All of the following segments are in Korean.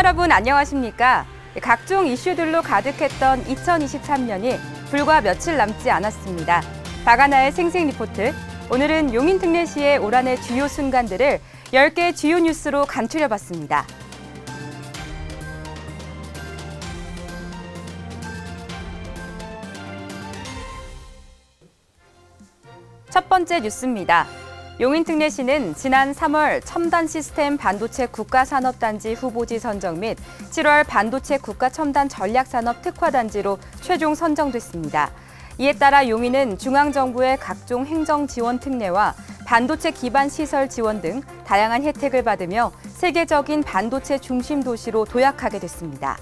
여러분 안녕하십니까? 각종 이슈들로 가득했던 2023년이 불과 며칠 남지 않았습니다. 박아나의 생생 리포트. 오늘은 용인특례시의 올 한해 주요 순간들을 10개 주요 뉴스로 간추려봤습니다. 첫 번째 뉴스입니다. 용인특례시는 지난 3월 첨단 시스템 반도체 국가산업단지 후보지 선정 및 7월 반도체 국가첨단 전략산업 특화단지로 최종 선정됐습니다. 이에 따라 용인은 중앙정부의 각종 행정 지원 특례와 반도체 기반 시설 지원 등 다양한 혜택을 받으며 세계적인 반도체 중심 도시로 도약하게 됐습니다.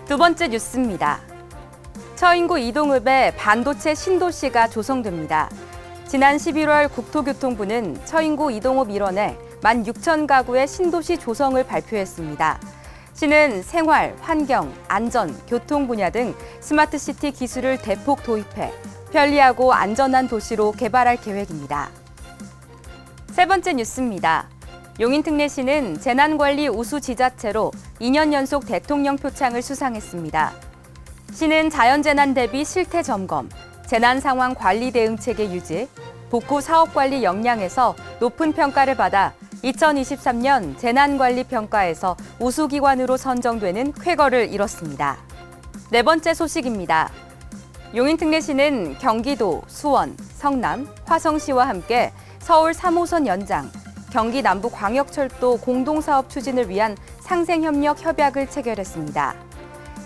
두 번째 뉴스입니다. 처인구 이동읍에 반도체 신도시가 조성됩니다. 지난 11월 국토교통부는 처인구 이동읍 일원에 16,000가구의 신도시 조성을 발표했습니다. 시는 생활, 환경, 안전, 교통 분야 등 스마트시티 기술을 대폭 도입해 편리하고 안전한 도시로 개발할 계획입니다. 세 번째 뉴스입니다. 용인특례시는 재난관리 우수 지자체로 2년 연속 대통령 표창을 수상했습니다. 시는 자연재난 대비 실태 점검, 재난상황 관리 대응 체계 유지, 복구 사업 관리 역량에서 높은 평가를 받아 2023년 재난관리 평가에서 우수기관으로 선정되는 쾌거를 이뤘습니다. 네 번째 소식입니다. 용인특례시는 경기도, 수원, 성남, 화성시와 함께 서울 3호선 연장, 경기 남부광역철도 공동사업 추진을 위한 상생협력 협약을 체결했습니다.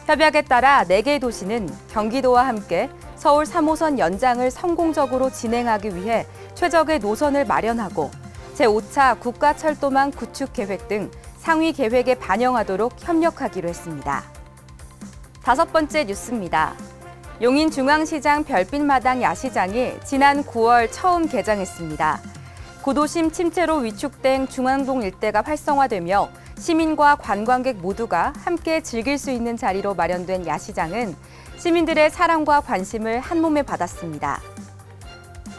협약에 따라 4개 도시는 경기도와 함께 서울 3호선 연장을 성공적으로 진행하기 위해 최적의 노선을 마련하고 제5차 국가철도망 구축 계획 등 상위 계획에 반영하도록 협력하기로 했습니다. 다섯 번째 뉴스입니다. 용인중앙시장 별빛마당 야시장이 지난 9월 처음 개장했습니다. 구도심 침체로 위축된 중앙동 일대가 활성화되며 시민과 관광객 모두가 함께 즐길 수 있는 자리로 마련된 야시장은 시민들의 사랑과 관심을 한몸에 받았습니다.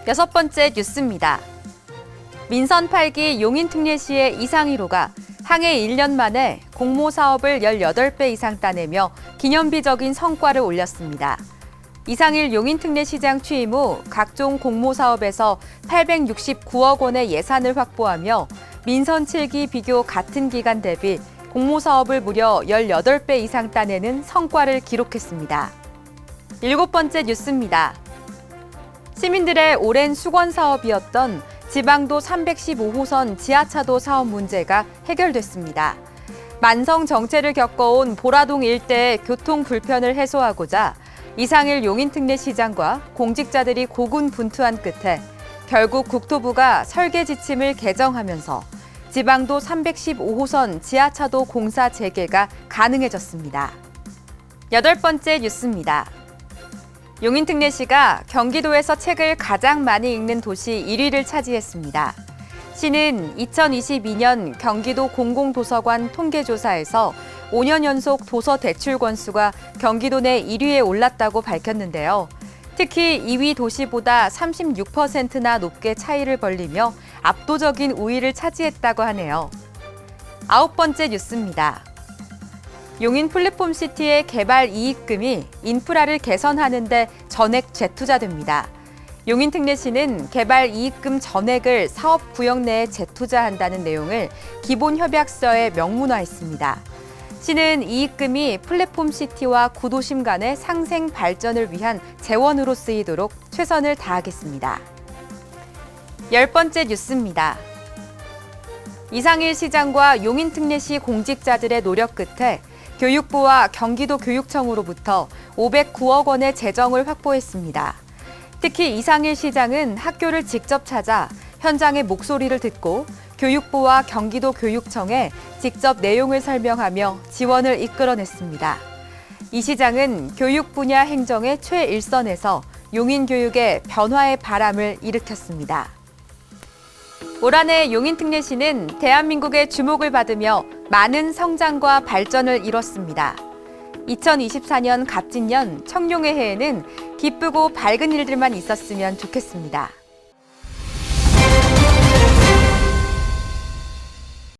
여섯 번째 뉴스입니다. 민선 8기 용인특례시의 이상희로가 항해 1년 만에 공모 사업을 18배 이상 따내며 기념비적인 성과를 올렸습니다. 이상일 용인특례시장 취임 후 각종 공모 사업에서 869억 원의 예산을 확보하며 민선 7기 비교 같은 기간 대비 공모 사업을 무려 18배 이상 따내는 성과를 기록했습니다. 일곱 번째 뉴스입니다. 시민들의 오랜 수건 사업이었던 지방도 315호선 지하차도 사업 문제가 해결됐습니다. 만성 정체를 겪어온 보라동 일대의 교통 불편을 해소하고자 이상일 용인특례시장과 공직자들이 고군분투한 끝에 결국 국토부가 설계 지침을 개정하면서 지방도 315호선 지하차도 공사 재개가 가능해졌습니다. 여덟 번째 뉴스입니다. 용인특례시가 경기도에서 책을 가장 많이 읽는 도시 1위를 차지했습니다. 시는 2022년 경기도 공공도서관 통계조사에서 5년 연속 도서 대출 건수가 경기도 내 1위에 올랐다고 밝혔는데요. 특히 2위 도시보다 36%나 높게 차이를 벌리며 압도적인 우위를 차지했다고 하네요. 아홉 번째 뉴스입니다. 용인 플랫폼시티의 개발 이익금이 인프라를 개선하는 데 전액 재투자됩니다. 용인특례시는 개발 이익금 전액을 사업 구역 내에 재투자한다는 내용을 기본 협약서에 명문화했습니다. 시는 이익금이 플랫폼시티와 구도심 간의 상생 발전을 위한 재원으로 쓰이도록 최선을 다하겠습니다. 열 번째 뉴스입니다. 이상일 시장과 용인특례시 공직자들의 노력 끝에 교육부와 경기도 교육청으로부터 509억 원의 재정을 확보했습니다. 특히 이상일 시장은 학교를 직접 찾아 현장의 목소리를 듣고 교육부와 경기도 교육청에 직접 내용을 설명하며 지원을 이끌어냈습니다. 이 시장은 교육 분야 행정의 최일선에서 용인 교육의 변화의 바람을 일으켰습니다. 올 한해 용인특례시는 대한민국의 주목을 받으며 많은 성장과 발전을 이뤘습니다. 2024년 갑진년 청룡의 해에는 기쁘고 밝은 일들만 있었으면 좋겠습니다.